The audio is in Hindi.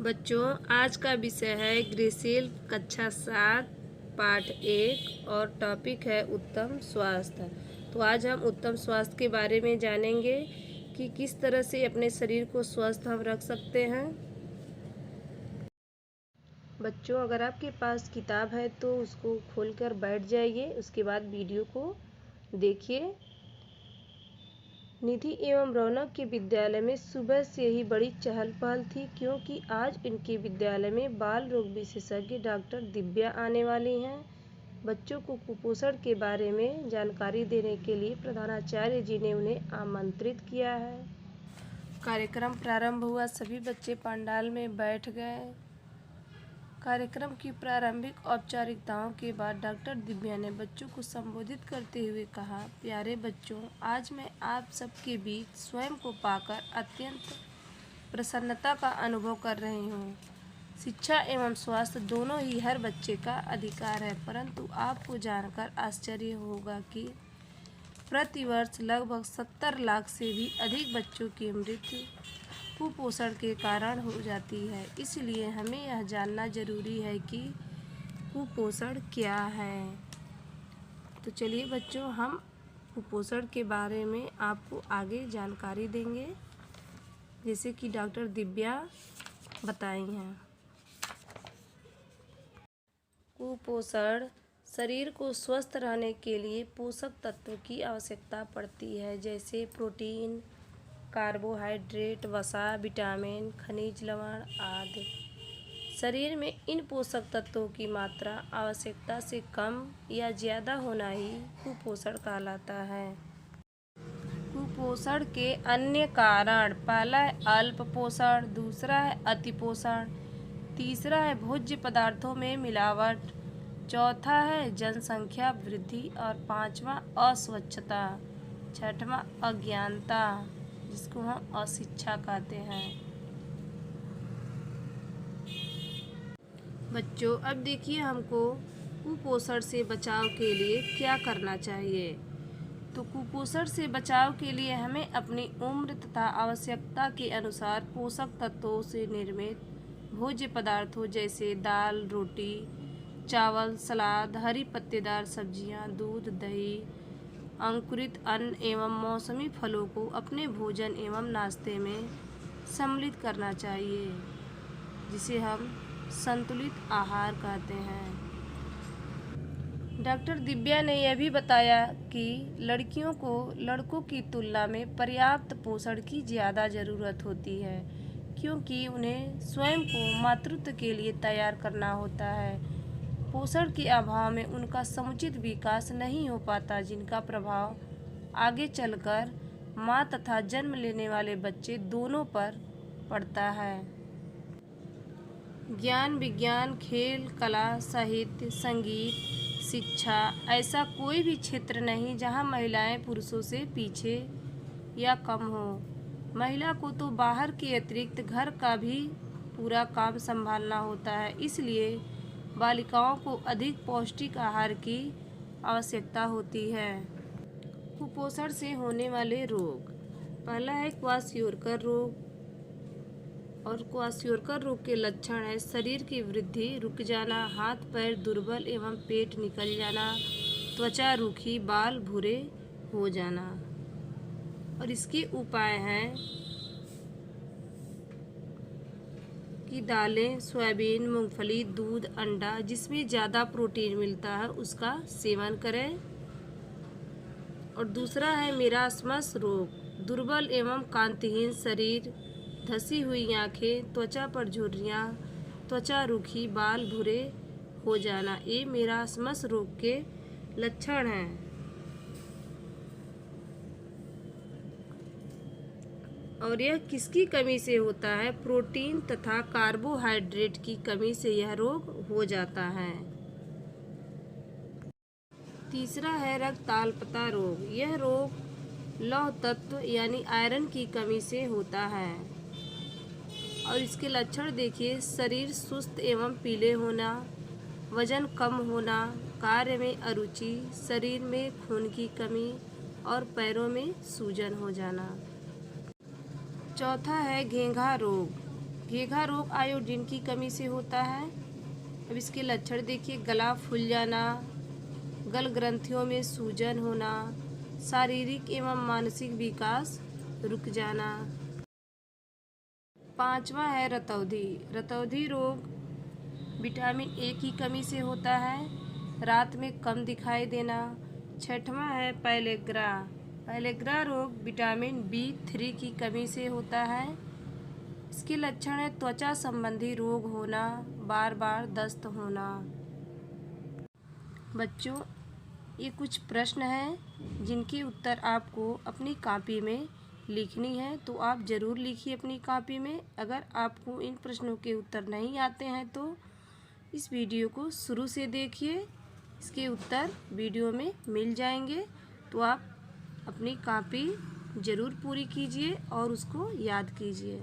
बच्चों, आज का विषय है ग्रीसेल कक्षा 7 पाठ 1 और टॉपिक है उत्तम स्वास्थ्य। तो आज हम उत्तम स्वास्थ्य के बारे में जानेंगे कि किस तरह से अपने शरीर को स्वस्थ हम रख सकते हैं। बच्चों, अगर आपके पास किताब है तो उसको खोलकर बैठ जाइए। उसके बाद वीडियो को देखिए। निधि एवं रौनक के विद्यालय में सुबह से ही बड़ी चहल पहल थी, क्योंकि आज इनके विद्यालय में बाल रोग विशेषज्ञ डॉक्टर दिव्या आने वाली हैं। बच्चों को कुपोषण के बारे में जानकारी देने के लिए प्रधानाचार्य जी ने उन्हें आमंत्रित किया है। कार्यक्रम प्रारंभ हुआ, सभी बच्चे पंडाल में बैठ गए। कार्यक्रम की प्रारंभिक औपचारिकताओं के बाद डॉक्टर दिव्या ने बच्चों को संबोधित करते हुए कहा, प्यारे बच्चों, आज मैं आप सबके बीच स्वयं को पाकर अत्यंत प्रसन्नता का अनुभव कर रही हूँ। शिक्षा एवं स्वास्थ्य दोनों ही हर बच्चे का अधिकार है, परंतु आपको जानकर आश्चर्य होगा कि प्रतिवर्ष लगभग 70 लाख से भी अधिक बच्चों की मृत्यु कुपोषण के कारण हो जाती है। इसलिए हमें यह जानना जरूरी है कि कुपोषण क्या है। तो चलिए बच्चों, हम कुपोषण के बारे में आपको आगे जानकारी देंगे, जैसे कि डॉक्टर दिव्या बताई हैं। कुपोषण शरीर को स्वस्थ रहने के लिए पोषक तत्वों की आवश्यकता पड़ती है, जैसे प्रोटीन, कार्बोहाइड्रेट, वसा, विटामिन, खनिज लवण आदि। शरीर में इन पोषक तत्वों की मात्रा आवश्यकता से कम या ज़्यादा होना ही कुपोषण कहलाता है। कुपोषण के अन्य कारण, पहला है अल्प पोषण, दूसरा है अतिपोषण, तीसरा है भोज्य पदार्थों में मिलावट, चौथा है जनसंख्या वृद्धि और पांचवा अस्वच्छता, छठवां अज्ञानता, जिसको हम अशिक्षा कहते हैं। बच्चों, अब देखिए हमको कुपोषण से बचाव के लिए क्या करना चाहिए। तो कुपोषण से बचाव के लिए हमें अपनी उम्र तथा आवश्यकता के अनुसार पोषक तत्वों से निर्मित भोज्य पदार्थों जैसे दाल, रोटी, चावल, सलाद, हरी पत्तेदार सब्जियां, दूध, दही, अंकुरित अन्न एवं मौसमी फलों को अपने भोजन एवं नाश्ते में सम्मिलित करना चाहिए, जिसे हम संतुलित आहार कहते हैं। डॉक्टर दिव्या ने यह भी बताया कि लड़कियों को लड़कों की तुलना में पर्याप्त पोषण की ज़्यादा ज़रूरत होती है, क्योंकि उन्हें स्वयं को मातृत्व के लिए तैयार करना होता है। पोषण के अभाव में उनका समुचित विकास नहीं हो पाता, जिनका प्रभाव आगे चलकर माँ तथा जन्म लेने वाले बच्चे दोनों पर पड़ता है। ज्ञान, विज्ञान, खेल, कला, साहित्य, संगीत, शिक्षा, ऐसा कोई भी क्षेत्र नहीं जहाँ महिलाएं पुरुषों से पीछे या कम हो। महिला को तो बाहर के अतिरिक्त घर का भी पूरा काम संभालना होता है, इसलिए बालिकाओं को अधिक पौष्टिक आहार की आवश्यकता होती है। कुपोषण से होने वाले रोग, पहला है क्वाशियोरकर रोग। और क्वाशियोरकर रोग के लक्षण है शरीर की वृद्धि रुक जाना, हाथ पैर दुर्बल एवं पेट निकल जाना, त्वचा रूखी, बाल भूरे हो जाना। और इसके उपाय हैं कि दालें, सोयाबीन, मूंगफली, दूध, अंडा, जिसमें ज़्यादा प्रोटीन मिलता है, उसका सेवन करें। और दूसरा है मेरास्मस रोग, दुर्बल एवं कांतिहीन शरीर, धसी हुई आँखें, त्वचा पर झुर्रियाँ, त्वचा रूखी, बाल भूरे हो जाना, ये मेरास्मस रोग के लक्षण हैं। और यह किसकी कमी से होता है? प्रोटीन तथा कार्बोहाइड्रेट की कमी से यह रोग हो जाता है। तीसरा है रक्ताल्पता रोग। यह रोग लौह तत्व यानी आयरन की कमी से होता है। और इसके लक्षण देखिए, शरीर सुस्त एवं पीले होना, वजन कम होना, कार्य में अरुचि, शरीर में खून की कमी और पैरों में सूजन हो जाना। चौथा है घेंघा रोग। घेघा रोग आयोडीन की कमी से होता है। अब इसके लक्षण देखिए, गला फूल जाना, गल ग्रंथियों में सूजन होना, शारीरिक एवं मानसिक विकास रुक जाना। 5वां है रतौंधी। रतौंधी रोग विटामिन ए की कमी से होता है, रात में कम दिखाई देना। 6वां है पैलेग्रा। पैलेग्रा रोग विटामिन B3 की कमी से होता है। इसके लक्षण है त्वचा संबंधी रोग होना, बार बार दस्त होना। बच्चों, ये कुछ प्रश्न हैं जिनके उत्तर आपको अपनी कॉपी में लिखनी है, तो आप ज़रूर लिखिए अपनी कॉपी में। अगर आपको इन प्रश्नों के उत्तर नहीं आते हैं तो इस वीडियो को शुरू से देखिए, इसके उत्तर वीडियो में मिल जाएंगे। तो आप अपनी कॉपी ज़रूर पूरी कीजिए और उसको याद कीजिए।